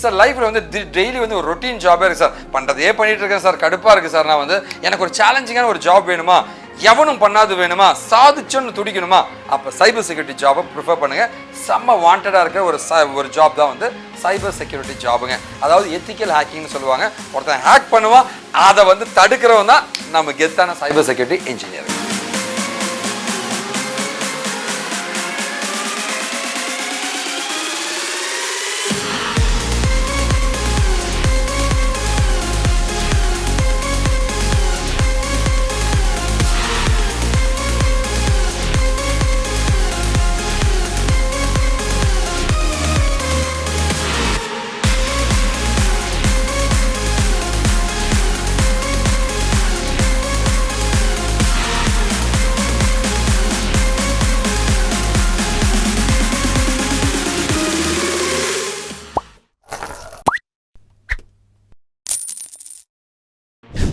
Sir லைஃப்பில் வந்து daily வந்து ஒரு ரொட்டீன் ஜாபே இருக்குது சார், பண்ணுறதே பண்ணிகிட்டு இருக்கேன் சார், கடுப்பாக இருக்குது சார், நான் வந்து எனக்கு ஒரு சேலஞ்சிங்கான ஒரு ஜாப் வேணுமா, எவனும் பண்ணாது வேணுமா, சாதிச்சோன்னு துடிக்கணுமா, அப்போ சைபர் செக்யூரிட்டி ஜாபை ப்ரிஃபர் பண்ணுங்கள். செம்ம வாண்டடாக இருக்கிற ஒரு ஜாப் தான் வந்து சைபர் செக்யூரிட்டி ஜாபுங்க. அதாவது எத்திக்கல் ஹேக்கிங்னு சொல்லுவாங்க. ஒருத்தன் ஹேக் பண்ணுவான், அதை வந்து தடுக்கிறவன் தான் நம்ம கெத்தான சைபர் செக்யூரிட்டி இன்ஜினியர்.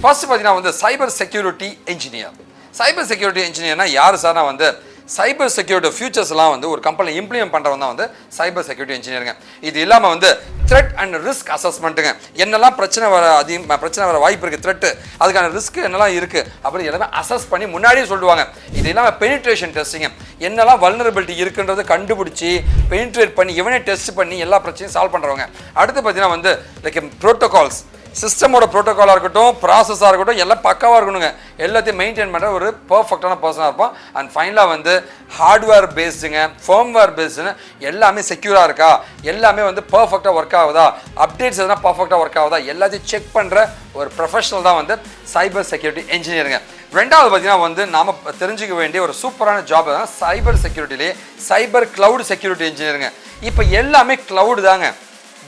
ஃபர்ஸ்ட் பார்த்தீங்கன்னா வந்து cyber security engineer. Cyber security இன்ஜினியர்னா யார் சார்? நான் வந்து சைபர் செக்யூரிட்டி ஃபியூச்சர்ஸ்லாம் வந்து ஒரு கம்பெனி இம்ப்ளிமெண்ட் பண்ணுறவங்க தான் வந்து சைபர் செக்யூரிட்டி இன்ஜினியருங்க. இது இல்லாமல் வந்து த்ரெட் அண்ட் ரிஸ்க் அசஸ்மெண்ட்டுங்க. என்னெல்லாம் பிரச்சனை வர வாய்ப்பு இருக்குது, த்ரெட்டு அதுக்கான ரிஸ்க் என்னெல்லாம் இருக்குது அப்படி எல்லாமே அசஸ் பண்ணி முன்னாடியே சொல்லுவாங்க. இது இல்லாமல் பெனிட்ரேஷன் டெஸ்டிங்க, என்னெல்லாம் வல்னரபிலிட்டி இருக்குன்றதை கண்டுபிடிச்சி பெனிட்ரேட் பண்ணி இவனே டெஸ்ட் பண்ணி எல்லா பிரச்சனையும் சால்வ் பண்ணுறவங்க. அடுத்து பார்த்தீங்கன்னா வந்து லைக் ப்ரோட்டோகால்ஸ், சிஸ்டமோட ப்ரோட்டோகாலாக இருக்கட்டும், ப்ராசஸாக இருக்கட்டும், எல்லாம் பக்காவாக இருக்கணுங்க. எல்லாத்தையும் மெயின்டைன் பண்ணுற ஒரு பர்ஃபெக்டான பர்சனாக இருப்பான். அண்ட் ஃபைனலாக வந்து ஹார்ட்வேர் பேஸ்டுங்க, ஃபர்ம்வேர் பேஸ்டுன்னு எல்லாமே செக்யூராக இருக்கா, எல்லாமே வந்து பர்ஃபெக்டாக ஒர்க் ஆகுதா, அப்டேட்ஸ் எதுனா பர்ஃபெக்டாக ஒர்க் ஆகுதா, எல்லாத்தையும் செக் பண்ணுற ஒரு ப்ரொஃபஷனல் தான் வந்து சைபர் செக்யூரிட்டி இன்ஜினியருங்க. ரெண்டாவது பார்த்தீங்கன்னா வந்து நாம் தெரிஞ்சுக்க வேண்டிய ஒரு சூப்பரான ஜாப் தான் சைபர் செக்யூரிட்டிலேயே சைபர் கிளவுட் செக்யூரிட்டி இன்ஜினியருங்க. இப்போ எல்லாமே கிளவுடு தாங்க.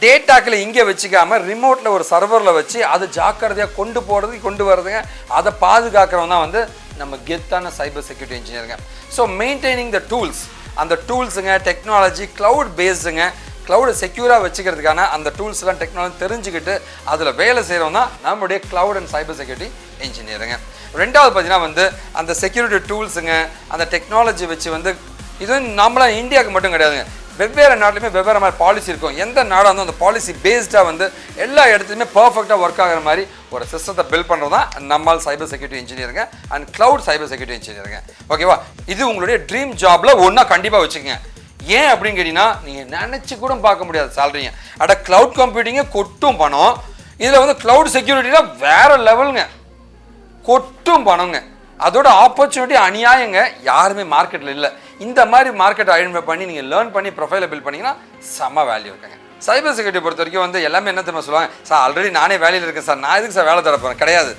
டேட்டாக்களை இங்கே வச்சுக்காம ரிமோட்டில் ஒரு சர்வரில் வச்சு அதை ஜாக்கிரதையாக கொண்டு வர்றதுங்க, அதை பாதுகாக்கிறவங்க தான் வந்து நம்ம கெத்தான சைபர் செக்யூரிட்டி இன்ஜினியருங்க. ஸோ மெயின்டைனிங் த டூல்ஸ், அந்த டூல்ஸுங்க டெக்னாலஜி கிளவுட் பேஸ்டுங்க, கிளவுடை செக்யூராக வச்சுக்கிறதுக்கான அந்த டூல்ஸ்லாம் டெக்னாலஜி தெரிஞ்சுக்கிட்டு அதில் வேலை செய்கிறவங்க தான் நம்மளுடைய கிளவுட் அண்ட் சைபர் செக்யூரிட்டி இன்ஜினியருங்க. ரெண்டாவது பார்த்தீங்கன்னா வந்து அந்த செக்யூரிட்டி டூல்ஸுங்க, அந்த டெக்னாலஜி வச்சு வந்து இது நம்மளாம் இந்தியாவுக்கு மட்டும் கிடையாதுங்க, வெவ்வேறு நாட்டிலுமே வெவ்வேறு மாதிரி பாலிசி இருக்கும். எந்த நாடாக இருந்தாலும் அந்த பாலிசி பேஸ்டாக வந்து எல்லா இடத்துலையுமே பர்ஃபெக்டாக ஒர்க் ஆகிற மாதிரி ஒரு சிஸ்டத்தை பில்ட் பண்ணுறது தான் நம்மால் சைபர் செக்யூரிட்டி இன்ஜினியருங்க அண்ட் கிளவுட் சைபர் செக்யூரிட்டி இன்ஜினியருங்க. ஓகேவா? இது உங்களுடைய ட்ரீம் ஜாபில் ஒன்றா கண்டிப்பாக வச்சுக்கோங்க. ஏன் அப்படின்னு கேட்டிங்கன்னா நீங்கள் நினச்சி கூட பார்க்க முடியாது சேலரிங்க. அட கிளவுட் கம்ப்யூட்டிங்கை கொட்டும் பணம், இதில் வந்து கிளவுட் செக்யூரிட்டியில் வேறு லெவலுங்க, கொட்டும் பணங்க. அதோட ஆப்பர்ச்சுனிட்டி அநியாயங்க, யாருமே மார்க்கெட்டில் இல்லை. இந்த மாதிரி மார்க்கெட்டை ஐடென்டிஃபை பண்ணி நீங்கள் லேர்ன் பண்ணி ப்ரொஃபைலை பில்ட் பண்ணிங்கன்னா செம்ம வேல்யூ இருக்குங்க. சைபர் செக்யூரிட்டி பொறுத்த வரைக்கும் வந்து எல்லாமே என்ன தெரியுமா சொல்லுவாங்க, சார் ஆல்ரெடி நானே வேலையில் இருக்கேன் சார், நான் எதுக்கு சார் வேலை தர போகிறேன்? கிடையாது.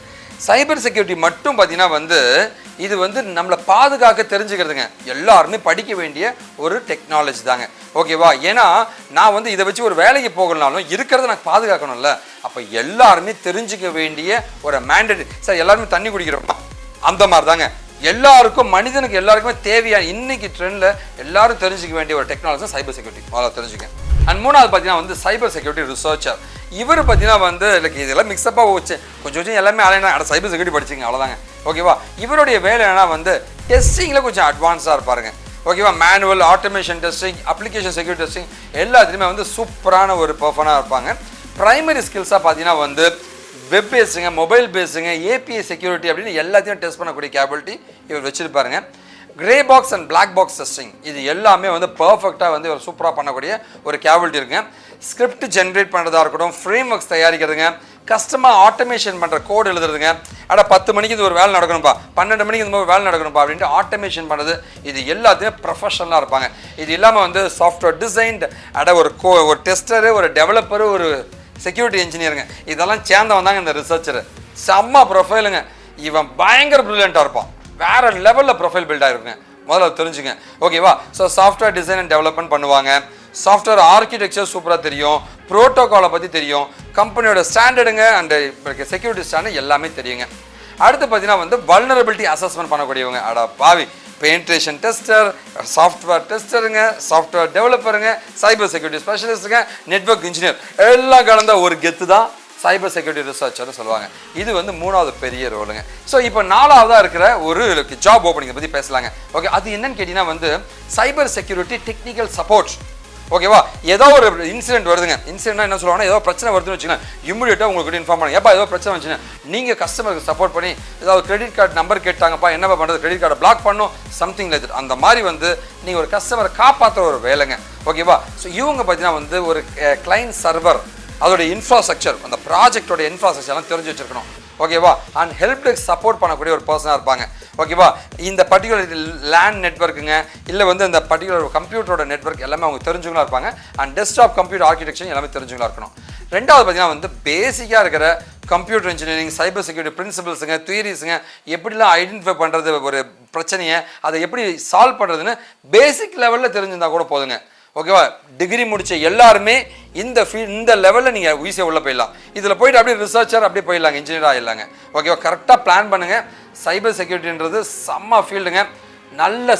சைபர் செக்யூரிட்டி மட்டும் பார்த்தீங்கன்னா வந்து இது வந்து நம்மளை பாதுகாக்க தெரிஞ்சுக்கிறதுங்க. எல்லாருமே படிக்க வேண்டிய ஒரு டெக்னாலஜி தாங்க. ஓகேவா? ஏன்னா நான் வந்து இதை வச்சு ஒரு வேலைக்கு போகலனாலும் இருக்கிறத நான் பாதுகாக்கணும்ல. அப்போ எல்லாருமே தெரிஞ்சுக்க வேண்டிய ஒரு மேண்டேட். சார் எல்லாருமே தண்ணி குடிக்கிறோம், அந்த மாதிரி தாங்க எல்லாருக்கும், மனிதனுக்கு எல்லாருக்குமே தேவையான இன்னைக்கு ட்ரெண்டில் எல்லாரும் தெரிஞ்சுக்க வேண்டிய ஒரு டெக்னாலஜி சைபர் செக்யூரிட்டி. அவ்வளோ தெரிஞ்சுக்கேன். அண்ட் மூணாவது பார்த்தீங்கன்னா வந்து சைபர் செக்யூரிட்டி ரிசர்ச்சர். இவர் பார்த்தீங்கன்னா வந்து லைக் இதெல்லாம் மிக்ஸ்அப்பாக வச்சு கொஞ்சம் எல்லாமே அலைனா சைபர் செக்யூரிட்டி படிச்சிங்க அவ்வளோதாங்க. ஓகேவா? இவருடைய வேலை என்னன்னா வந்து டெஸ்டிங்கில் கொஞ்சம் அட்வான்ஸாக இருப்பாருங்க. ஓகேவா? Manual, automation testing, application security testing எல்லாத்துலேயுமே வந்து சூப்பரான ஒரு பர்ஃபனாக இருப்பாங்க. ப்ரைமரி ஸ்கில்ஸாக பார்த்தீங்கன்னா வந்து வெப் பேஸுங்க, மொபைல் பேஸுங்க, ஏபிஐ செக்யூரிட்டி அப்படின்னு எல்லாத்தையும் டெஸ்ட் பண்ணக்கூடிய கேபிலிட்டி இவர் வச்சுருப்பாருங்க. Grey box and black box testing இது எல்லாமே வந்து பர்ஃபெக்டாக வந்து இவர் சூப்பராக பண்ணக்கூடிய ஒரு கேபிலிட்டி இருக்குங்க. ஸ்கிரிப்ட் ஜென்ரேட் பண்ணுறதா இருக்கட்டும், ஃப்ரேம் ஒர்க்ஸ் தயாரிக்கிறதுங்க, கஸ்டமாக ஆட்டோமேஷன் பண்ணுற கோடு எழுதுறதுங்க. ஆனால் 10 மணிக்கு இது ஒரு வேலை நடக்கணும்ப்பா, 12 மணிக்கு இந்த மாதிரி வேலை நடக்கணும்ப்பா அப்படின்ட்டு ஆட்டோமேஷன் பண்ணுறது, இது எல்லாத்தையுமே ப்ரொஃபஷனலாக இருப்பாங்க. இது இல்லாமல் வந்து சாஃப்ட்வேர் டிசைன்ட் ஒரு டெஸ்டரு, ஒரு டெவலப்பரு, ஒரு செக்யூரிட்டி இன்ஜினியருங்க, இதெல்லாம் சேர்ந்தவன் தாங்க இந்த ரிசர்ச்சரு. செம்ம ப்ரொஃபைலுங்க. இவன் பயங்கர ப்ரில்லியண்ட்டாக இருப்பான், வேறு லெவலில் ப்ரொஃபைல் பில்ட் ஆகிருக்குங்க. முதல்ல தெரிஞ்சுங்க. ஓகேவா? So software design and development பண்ணுவாங்க, சாஃப்ட்வேர் ஆர்கிடெக்சர் சூப்பராக தெரியும், ப்ரோட்டோகாலை பற்றி தெரியும், கம்பெனியோட ஸ்டாண்டர்டுங்க அண்ட் செக்யூரிட்டி ஸ்டாண்டர்ட் எல்லாமே தெரியுங்க. அடுத்து பார்த்தீங்கன்னா வந்து வல்னரபிலிட்டி அசஸ்மெண்ட் பண்ணக்கூடியவங்க. பாவி பெனிட்ரேஷன் டெஸ்டர், சாஃப்ட்வேர் டெஸ்டருங்க, சாஃப்ட்வேர் டெவலப்பருங்க, சைபர் செக்யூரிட்டி ஸ்பெஷலிஸ்ட்டுங்க, நெட்வொர்க் இன்ஜினியர் எல்லாம் கலந்த ஒரு கெத்து தான் சைபர் செக்யூரிட்டி ரிசர்ச்சர்னு சொல்லுவாங்க. இது வந்து மூணாவது பெரிய ரோலுங்க. ஸோ இப்போ நாலாவதாக இருக்கிற ஒரு ஜாப் ஓப்பனிங்கை பற்றி பேசலாங்க. ஓகே, அது என்னன்னு கேட்டிங்கன்னா வந்து சைபர் செக்யூரிட்டி டெக்னிக்கல் சப்போர்ட். ஓகேவா? ஏதோ ஒரு இன்சிடென்ட் வருதுங்க. இன்சிடென்ட்னா என்ன சொல்லுவாங்கன்னா, ஏதோ பிரச்சனை வருதுன்னு வச்சுக்கோங்க, இமிடியேட்டாக உங்களுக்கு இன்ஃபார்ம் பண்ணுங்க. ஏப்பா ஏதோ பிரச்சனை வந்துச்சுன்னா நீங்கள் கஸ்டமருக்கு சப்போர்ட் பண்ணி ஏதாவது கிரெடிட் கார்டு நம்பர் கேட்டாங்கப்பா, என்னப்பா பண்ணுறது, கிரெடிட் கார்டை பிளாக் பண்ணும், சம்திங் லைக் தட். அந்த மாதிரி வந்து நீங்கள் ஒரு கஸ்டமரை காப்பாற்றுற ஒரு வேலைங்க. ஓகேவா? ஸோ இவங்க பார்த்தீங்கன்னா வந்து ஒரு கிளைண்ட் சர்வர், அதோடைய இன்ஃப்ராஸ்ட்ரக்சர், அந்த ப்ராஜெக்டோட இன்ஃப்ராஸ்ட்ரக்சர்லாம் தெரிஞ்சு வச்சிருக்கணும். ஓகேவா? அண்ட் ஹெல்ப் டெஸ்க் சப்போர்ட் பண்ணக்கூடிய ஒரு பர்சனாக இருப்பாங்க. ஓகேவா? இந்த பர்டிகுலர் லேண்ட் நெட்வொர்க்குங்க, இல்லை வந்து இந்த பர்டிகுலர் கம்ப்யூட்டரோட நெட்வொர்க் எல்லாமே அவங்க தெரிஞ்சவங்களா இருப்பாங்க. அண்ட் டெஸ்க்டாப் கம்ப்யூட்டர் ஆர்கிடெக்சர் எல்லாமே தெரிஞ்சவங்களா இருக்கணும். ரெண்டாவது பார்த்தீங்கன்னா வந்து பேசிக்காக இருக்கிற கம்ப்யூட்டர் இன்ஜினியரிங், சைபர் செக்யூரிட்டி பிரின்சிபல்ஸுங்க, தியரிஸுங்க, எப்படிலாம் ஐடென்டிஃபை பண்ணுறது ஒரு பிரச்சனையை, அதை எப்படி சால்வ் பண்ணுறதுன்னு பேசிக் லெவலில் தெரிஞ்சிருந்தா கூட போதுங்க. ஓகேவா? டிகிரி முடித்த எல்லாருமே இந்த லெவலில் நீங்கள் ஈஸியாக உள்ளே போயிடலாம். இதில் போயிட்டு அப்படியே ரிசர்ச்சர் அப்படியே போயிடலாங்க, இன்ஜினியர் ஆகிடலாங்க. ஓகேவா? கரெக்டாக பிளான் பண்ணுங்கள். சைபர் செக்யூரிட்டின்றது செம்ம ஃபீல்டுங்க. நல்ல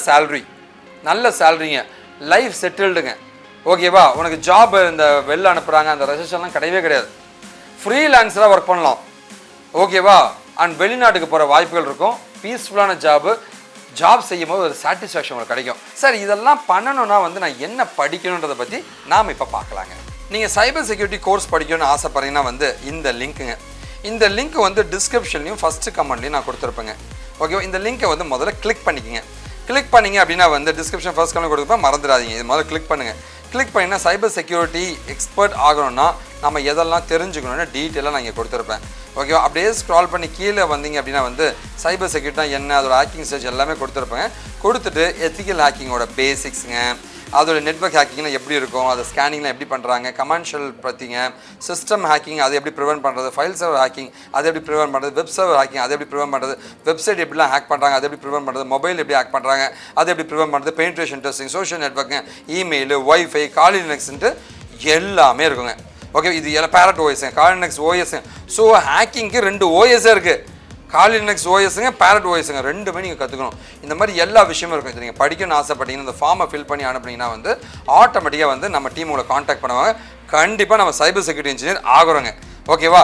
சேலரிங்க, லைஃப் செட்டில்டுங்க. ஓகேவா? உனக்கு ஜாப் இந்த வெளில அனுப்புகிறாங்க, அந்த ரெஜிஸ்ட்ரேஷன்லாம் கிடையவே கிடையாது. ஃப்ரீலான்ஸராக ஒர்க் பண்ணலாம். ஓகேவா? அண்ட் வெளிநாட்டுக்கு போகிற வாய்ப்புகள் இருக்கும். பீஸ்ஃபுல்லான ஜாப் செய்யும் போது ஒரு சாட்டிஸ்ஃபேக்ஷன் உங்களுக்கு கிடைக்கும். சார் இதெல்லாம் பண்ணணும்னா வந்து நான் என்ன படிக்கணுன்றதை பற்றி நாம் இப்போ பார்க்கலாங்க. நீங்கள் சைபர் செக்யூரிட்டி கோர்ஸ் படிக்கணும்னு ஆசைப்படுறீங்கன்னா வந்து இந்த லிங்க் வந்து டிஸ்கிரிப்ஷன்லையும் ஃபஸ்ட்டு கமெண்ட்லையும் நான் கொடுத்துருப்பேங்க. ஓகேவா? இந்த லிங்க்கை வந்து முதல்ல கிளிக் பண்ணிக்கங்க. அப்படின்னா வந்து டிஸ்கிரிப்ஷன் ஃபர்ஸ்ட் கமெண்ட் கொடுத்துப்பேன், மறந்துடாதீங்க. இது முதல்ல கிளிக் பண்ணுங்கள். கிளிக் பண்ணினா சைபர் செக்யூரிட்டி எக்ஸ்பர்ட் ஆகணும்னா நம்ம எதெல்லாம் தெரிஞ்சுக்கணும்னு டீட்டெயிலாக நான் இங்கே கொடுத்துருப்பேன். ஓகேவா? அப்படியே ஸ்க்ரால் பண்ணி கீழே வந்தீங்க அப்படின்னா வந்து சைபர் செக்யூரிட்டினா என்ன, அதோட ஹேக்கிங் ஸ்டேஜ் எல்லாமே கொடுத்துருப்பேங்க. கொடுத்துட்டு எத்திக்கல் ஹேக்கிங்கோட பேசிக்ஸுங்க, அதோட நெட்வொர்க் ஹேக்கிங்லாம் எப்படி இருக்கும், அதை ஸ்கேனிங்லாம் எப்படி பண்ணுறாங்க, கமர்ஷியல் பற்றிங்க, சிஸ்டம் ஹேக்கிங் அதை எப்படி ப்ரிவென்ட் பண்ணுறது, ஃபைல் சர்வர் ஹேக்கிங் அதை எப்படி ப்ரிவென்ட் பண்ணுறது, வெப் சர்வர் ஹேக்கிங் அதை எப்படி ப்ரிவென்ட் பண்ணுறது, வெப்சைட் எப்படிலாம் ஹேக் பண்ணுறாங்க அதை எப்படி ப்ரிவென்ட் பண்ணுறது, மொபைல் எப்படி ஹேக் பண்ணுறாங்க அதை எப்படி ப்ரிவென்ட் பண்ணுறது, பெனிட்ரேஷன் டெஸ்டிங், சோஷியல் நெட்வொர்க்குங்க, இமெயில், ஒய்ஃபை, காலினெக்ஸ்ன்ட்டு எல்லாமே இருக்குங்க. ஓகே? இது எல்லாம் பேரட் ஓஎஸ்ங்க, காலினெக்ஸ் ஓஎஸ்ங்க. ஸோ ஹேக்கிங்க்கு 2 ஓஎஸ்ஸே இருக்குது. காலினெக்ஸ் ஓஎஸ்ங்க, பேரட் ஓஎஸ்ங்க, ரெண்டுமே நீங்கள் கற்றுக்கணும். இந்த மாதிரி எல்லா விஷயமும் இருக்கும். இது நீங்கள் படிக்கணும்னு ஆசைப்பட்டீங்கன்னா இந்த ஃபார்மை ஃபில் பண்ணி அனுப்புனீங்கன்னா வந்து ஆட்டோமேட்டிக்காக வந்து நம்ம டீம் உங்களை காண்டாக்ட் பண்ணுவாங்க. கண்டிப்பாக நம்ம சைபர் செக்யூரிட்டி இன்ஜினியர் ஆகுறோங்க. ஓகேவா?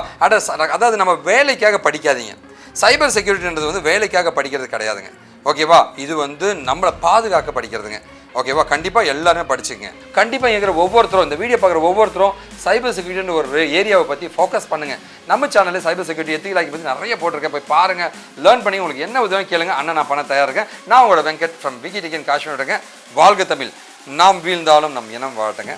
அதாவது நம்ம வேலைக்காக படிக்காதீங்க. சைபர் செக்யூரிட்டின்றது வந்து வேலைக்காக படிக்கிறது கிடையாதுங்க. ஓகேவா? இது வந்து நம்மளை பாதுகாக்க படிக்கிறதுங்க. ஓகேவா? கண்டிப்பாக எல்லாருமே படிச்சுங்க. கண்டிப்பாக இருக்கிற ஒவ்வொருத்தரும், இந்த வீடியோ பார்க்குற ஒவ்வொருத்தரும் சைபர் செக்யூரிட்டின்னு ஒரு ஏரியாவை பற்றி ஃபோக்கஸ் பண்ணுங்கள். நம்ம சேனலில் சைபர் செக்யூரிட்டி எத்திக்கல் பற்றி நிறைய போட்டிருக்கேன், போய் பாருங்கள், லேர்ன் பண்ணி உங்களுக்கு என்ன உதவி கேளுங்க. அண்ணன் நான் பண்ண தயார் இருக்கேன். நான் உங்களோட வெங்கட் ஃப்ரம் venkat.kaashiv இருக்கேன். வாழ்க தமிழ், நாம் வீழ்ந்தாலும் நம் இனம் வாழட்டுங்க.